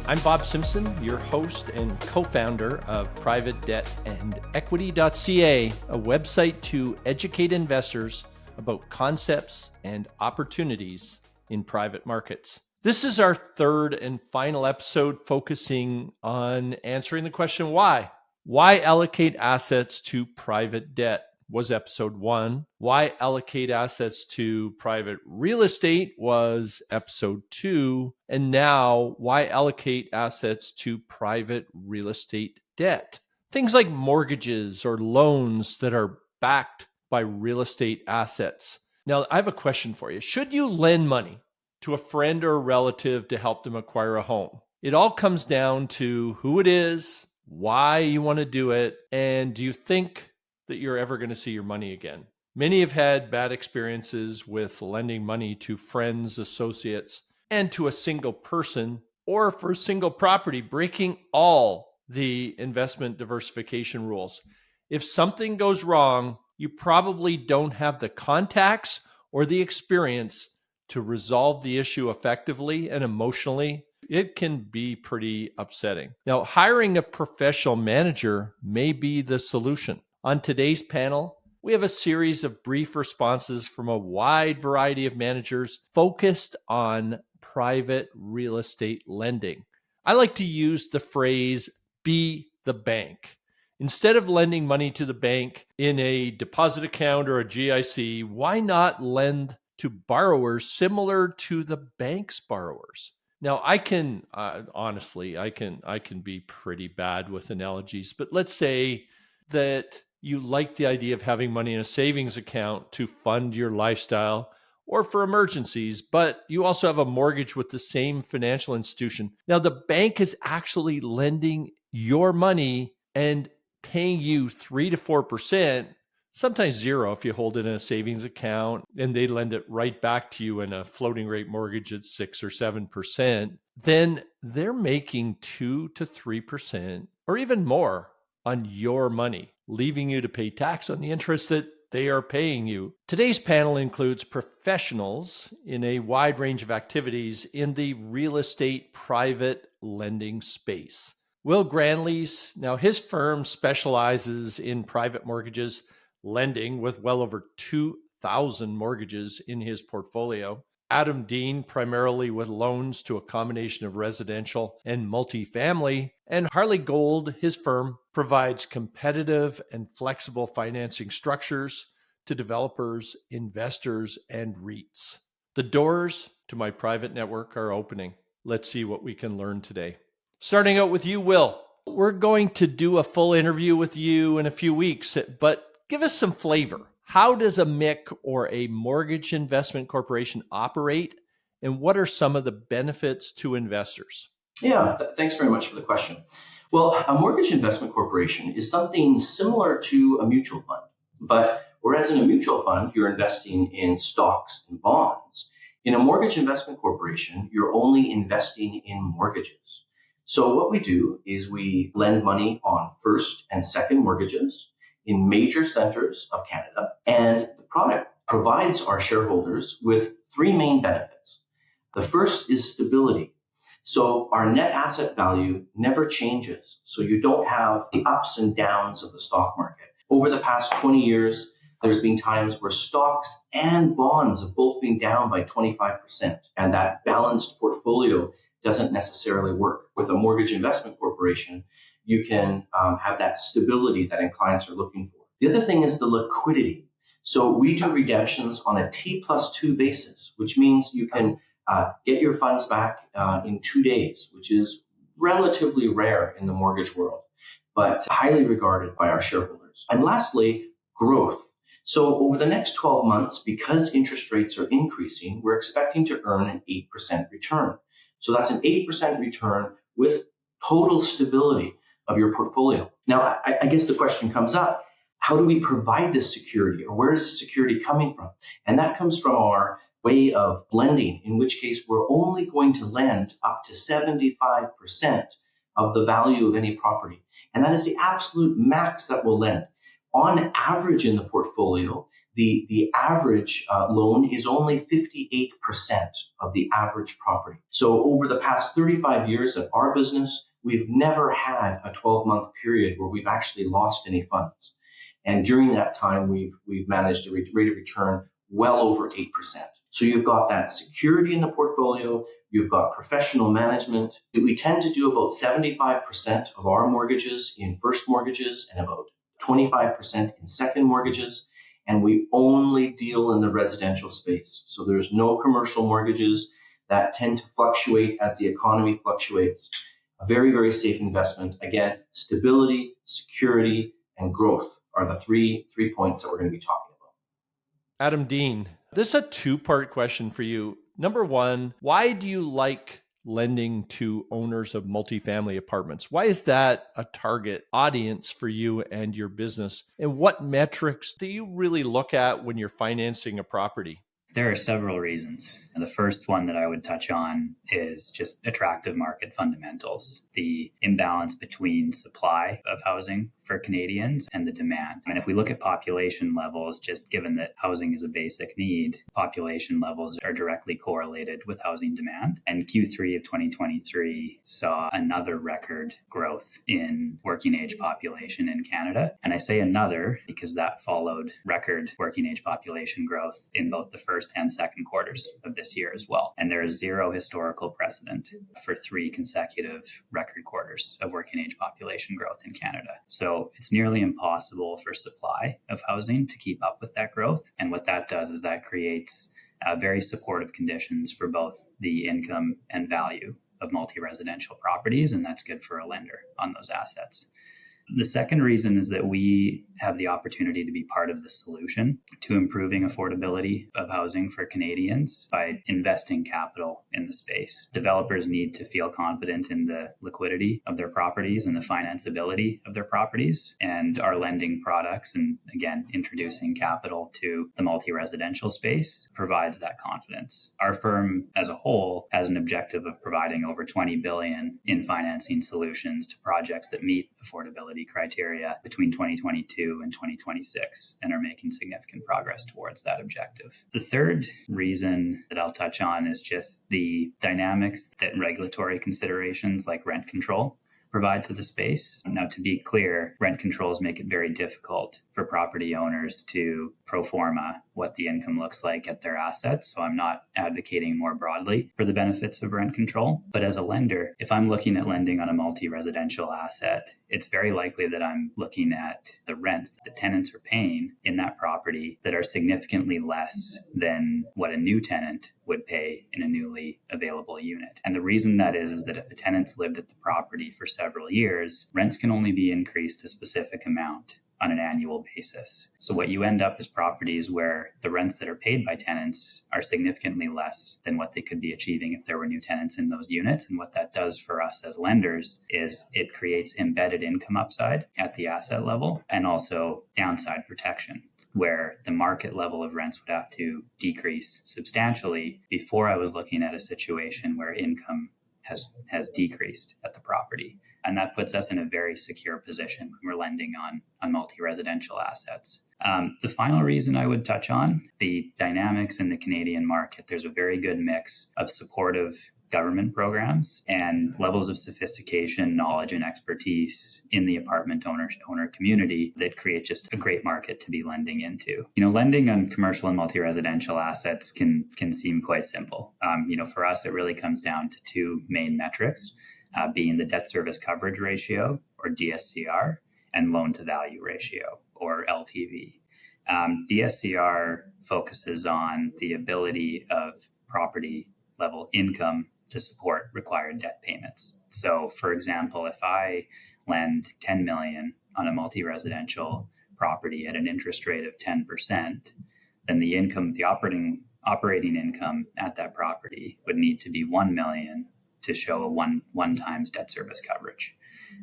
I'm Bob Simpson, your host and co-founder of Private Debt and Equity.ca, a website to educate investors about concepts and opportunities in private markets. This is our third and final episode focusing on answering the question, why? Why allocate assets to private debt was episode 1. Why allocate assets to private real estate was episode 2. And now, why allocate assets to private real estate debt? Things like mortgages or loans that are backed by real estate assets. Now, I have a question for you. Should you lend money to a friend or a relative to help them acquire a home? It all comes down to who it is, why you want to do it, and do you think that you're ever going to see your money again? Many have had bad experiences with lending money to friends, associates, and to a single person or for a single property, breaking all the investment diversification rules. If something goes wrong, you probably don't have the contacts or the experience to resolve the issue effectively and emotionally. It can be pretty upsetting. Now, hiring a professional manager may be the solution. On today's panel, we have a series of brief responses from a wide variety of managers focused on private real estate lending. I like to use the phrase, be the bank. Instead of lending money to the bank in a deposit account or a GIC, why not lend to borrowers similar to the bank's borrowers? Now, I can be pretty bad with analogies, but let's say that you like the idea of having money in a savings account to fund your lifestyle or for emergencies, but you also have a mortgage with the same financial institution. Now, the bank is actually lending your money and paying you 3 to 4%, sometimes zero if you hold it in a savings account, and they lend it right back to you in a floating rate mortgage at 6 or 7%, then they're making 2 to 3% or even more on your money, leaving you to pay tax on the interest that they are paying you. Today's panel includes professionals in a wide range of activities in the real estate private lending space. Will Granleese, now his firm specializes in private mortgages lending with well over 2,000 mortgages in his portfolio. Adam Dean, primarily with loans to a combination of residential and multifamily. And Harley Gold, his firm, provides competitive and flexible financing structures to developers, investors, and REITs. The doors to my private network are opening. Let's see what we can learn today. Starting out with you, Will. We're going to do a full interview with you in a few weeks, but give us some flavor. How does a MIC or a mortgage investment corporation operate, and what are some of the benefits to investors? Yeah, thanks very much for the question. Well, a mortgage investment corporation is something similar to a mutual fund, but whereas in a mutual fund, you're investing in stocks and bonds, in a mortgage investment corporation, you're only investing in mortgages. So what we do is we lend money on first and second mortgages in major centers of Canada, and the product provides our shareholders with three main benefits. The first is stability. So our net asset value never changes, so you don't have the ups and downs of the stock market. Over the past 20 years, there's been times where stocks and bonds have both been down by 25%, and that balanced portfolio doesn't necessarily work. With a mortgage investment corporation, you can have that stability that clients are looking for. The other thing is the liquidity. So we do redemptions on a T+2 basis, which means you can get your funds back in 2 days, which is relatively rare in the mortgage world, but highly regarded by our shareholders. And lastly, growth. So over the next 12 months, because interest rates are increasing, we're expecting to earn an 8% return. So that's an 8% return with total stability of your portfolio. Now, I guess the question comes up, how do we provide this security, or where is the security coming from? And that comes from our way of lending, in which case we're only going to lend up to 75% of the value of any property. And that is the absolute max that we'll lend. On average in the portfolio, the average loan is only 58% of the average property. So over the past 35 years of our business, we've never had a 12-month period where we've actually lost any funds. And during that time, we've managed a rate of return well over 8%. So you've got that security in the portfolio, you've got professional management. We tend to do about 75% of our mortgages in first mortgages and about 25% in second mortgages. And we only deal in the residential space. So there's no commercial mortgages that tend to fluctuate as the economy fluctuates. A very, very safe investment. Again, stability, security, and growth are the three points that we're going to be talking about. Adam Dean, this is a two-part question for you. Number one, why do you like lending to owners of multifamily apartments? Why is that a target audience for you and your business? And what metrics do you really look at when you're financing a property? There are several reasons. The first one that I would touch on is just attractive market fundamentals, the imbalance between supply of housing for Canadians and the demand. And if we look at population levels, just given that housing is a basic need, population levels are directly correlated with housing demand. And Q3 of 2023 saw another record growth in working age population in Canada. And I say another because that followed record working age population growth in both the first and second quarters of this year as well. And there is zero historical precedent for 3 consecutive record quarters of working age population growth in Canada. So it's nearly impossible for supply of housing to keep up with that growth. And what that does is that creates very supportive conditions for both the income and value of multi-residential properties. And that's good for a lender on those assets. The second reason is that we have the opportunity to be part of the solution to improving affordability of housing for Canadians by investing capital in the space. Developers need to feel confident in the liquidity of their properties and the financeability of their properties. And our lending products, and again, introducing capital to the multi-residential space, provides that confidence. Our firm as a whole has an objective of providing over $20 billion in financing solutions to projects that meet affordability criteria between 2022 and 2026 and are making significant progress towards that objective. The third reason that I'll touch on is just the dynamics that regulatory considerations like rent control provide to the space. Now, to be clear, rent controls make it very difficult for property owners to pro forma what the income looks like at their assets. So I'm not advocating more broadly for the benefits of rent control. But as a lender, if I'm looking at lending on a multi-residential asset, it's very likely that I'm looking at the rents that the tenants are paying in that property that are significantly less than what a new tenant would pay in a newly available unit. And the reason that is that if a tenant's lived at the property for several years, rents can only be increased a specific amount on an annual basis. So what you end up is properties where the rents that are paid by tenants are significantly less than what they could be achieving if there were new tenants in those units. And what that does for us as lenders is it creates embedded income upside at the asset level and also downside protection, where the market level of rents would have to decrease substantially before I was looking at a situation where income has decreased at the property. And that puts us in a very secure position when we're lending on multi-residential assets. The final reason I would touch on, the dynamics in the Canadian market. There's a very good mix of supportive government programs and levels of sophistication, knowledge, and expertise in the apartment owner community that create just a great market to be lending into. Lending on commercial and multi-residential assets can seem quite simple. For us, it really comes down to 2 main metrics, being the debt service coverage ratio, or DSCR, and loan to value ratio, or LTV. DSCR focuses on the ability of property level income to support required debt payments. So, for example, if I lend $10 million on a multi-residential property at an interest rate of 10%, then the income, the operating income at that property would need to be $1 million to show a one times debt service coverage.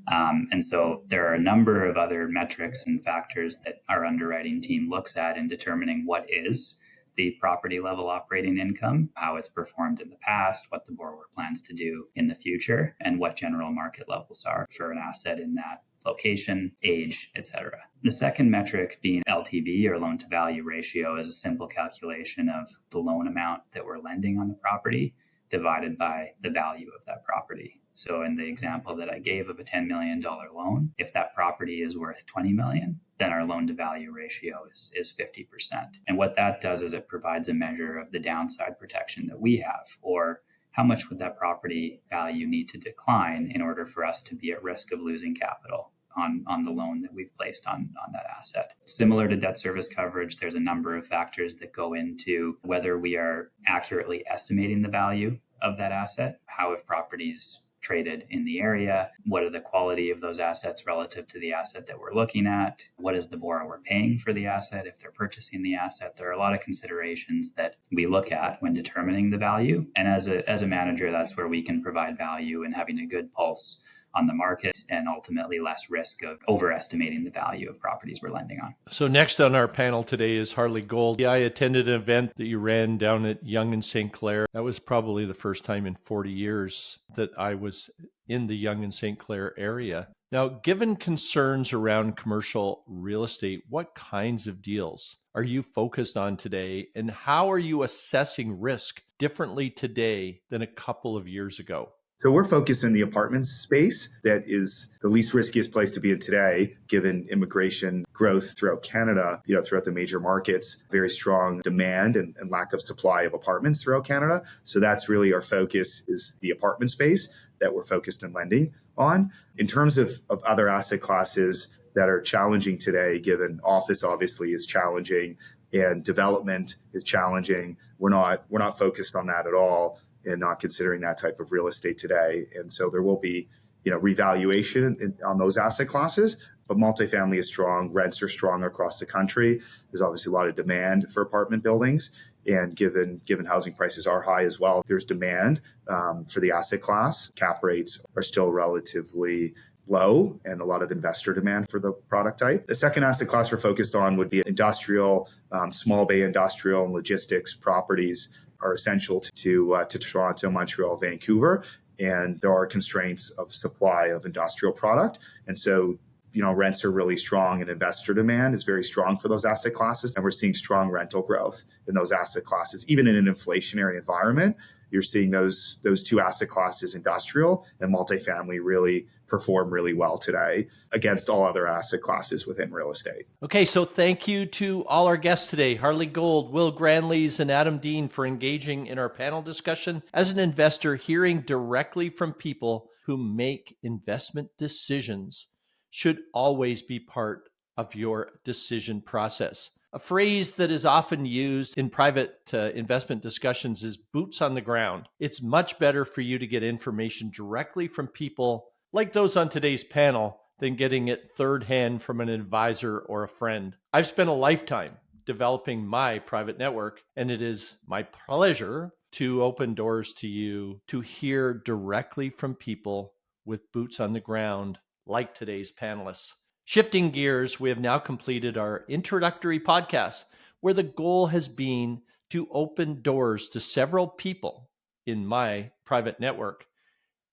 And so there are a number of other metrics and factors that our underwriting team looks at in determining what is the property level operating income, how it's performed in the past, what the borrower plans to do in the future, and what general market levels are for an asset in that location, age, etc. The second metric being LTV, or loan to value ratio, is a simple calculation of the loan amount that we're lending on the property divided by the value of that property. So in the example that I gave of a $10 million loan, if that property is worth $20 million, then our loan to value ratio is 50%. And what that does is it provides a measure of the downside protection that we have, or how much would that property value need to decline in order for us to be at risk of losing capital on the loan that we've placed on that asset. Similar to debt service coverage, there's a number of factors that go into whether we are accurately estimating the value of that asset. How have properties traded in the area? What are the quality of those assets relative to the asset that we're looking at? What is the borrower paying for the asset if they're purchasing the asset? There are a lot of considerations that we look at when determining the value. And as a manager, that's where we can provide value in having a good pulse on the market and ultimately less risk of overestimating the value of properties we're lending on. So next on our panel today is Harley Gold. I attended an event that you ran down at Yonge and St. Clair. That was probably the first time in 40 years that I was in the Yonge and St. Clair area. Now, given concerns around commercial real estate, what kinds of deals are you focused on today, and how are you assessing risk differently today than a couple of years ago? So we're focused in the apartment space. That is the least riskiest place to be in today, given immigration growth throughout Canada, throughout the major markets, very strong demand and lack of supply of apartments throughout Canada. So that's really our focus, is the apartment space that we're focused in lending on. In terms of other asset classes that are challenging today, given office obviously is challenging and development is challenging, we're not focused on that at all, and not considering that type of real estate today. And so there will be, revaluation on those asset classes, but multifamily is strong. Rents are strong across the country. There's obviously a lot of demand for apartment buildings. And given housing prices are high as well, there's demand for the asset class. Cap rates are still relatively low and a lot of investor demand for the product type. The second asset class we're focused on would be industrial, small bay industrial and logistics properties are essential to Toronto, Montreal, Vancouver, and there are constraints of supply of industrial product. And so, rents are really strong and investor demand is very strong for those asset classes. And we're seeing strong rental growth in those asset classes. Even in an inflationary environment, you're seeing those two asset classes, industrial and multifamily, really perform really well today against all other asset classes within real estate. Okay, so thank you to all our guests today, Harley Gold, Will Granleese, and Adam Dean, for engaging in our panel discussion. As an investor, hearing directly from people who make investment decisions should always be part of your decision process. A phrase that is often used in private investment discussions is boots on the ground. It's much better for you to get information directly from people like those on today's panel than getting it third hand from an advisor or a friend. I've spent a lifetime developing my private network, and it is my pleasure to open doors to you to hear directly from people with boots on the ground like today's panelists. Shifting gears, we have now completed our introductory podcast, where the goal has been to open doors to several people in my private network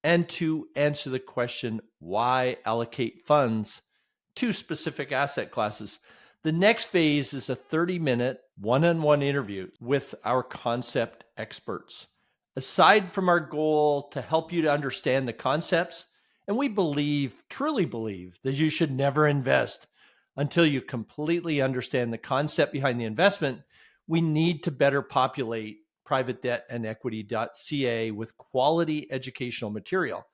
and to answer the question, why allocate funds to specific asset classes? The next phase is a 30-minute one-on-one interview with our concept experts. Aside from our goal to help you to understand the concepts, and we truly believe, that you should never invest until you completely understand the concept behind the investment, we need to better populate privatedettandequity.ca with quality educational material.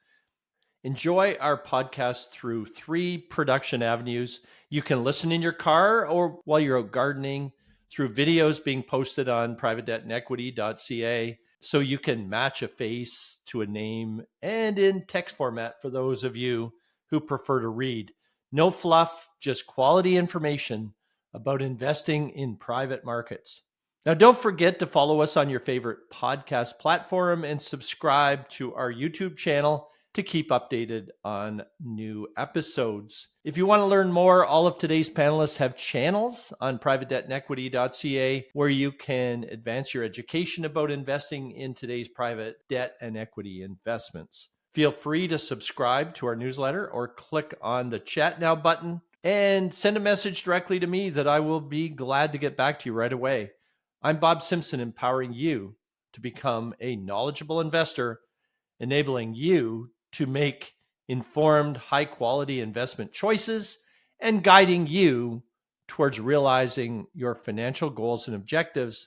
Enjoy our podcast through 3 production avenues. You can listen in your car or while you're out gardening, through videos being posted on privatedettandequity.ca, so you can match a face to a name, and in text format for those of you who prefer to read. No fluff, just quality information about investing in private markets. Now, don't forget to follow us on your favorite podcast platform and subscribe to our YouTube channel to keep updated on new episodes. If you want to learn more, all of today's panelists have channels on privatedettandequity.ca where you can advance your education about investing in today's private debt and equity investments. Feel free to subscribe to our newsletter or click on the Chat Now button and send a message directly to me that I will be glad to get back to you right away. I'm Bob Simpson, empowering you to become a knowledgeable investor, enabling you to make informed, high-quality investment choices and guiding you towards realizing your financial goals and objectives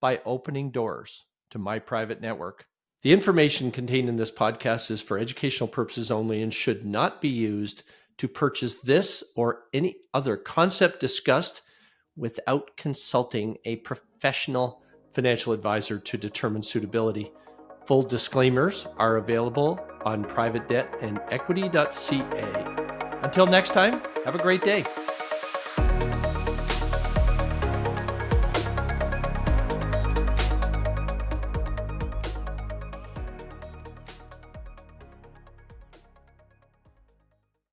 by opening doors to my private network. The information contained in this podcast is for educational purposes only and should not be used to purchase this or any other concept discussed without consulting a professional financial advisor to determine suitability. Full disclaimers are available on privatedebtandequity.ca. Until next time, have a great day.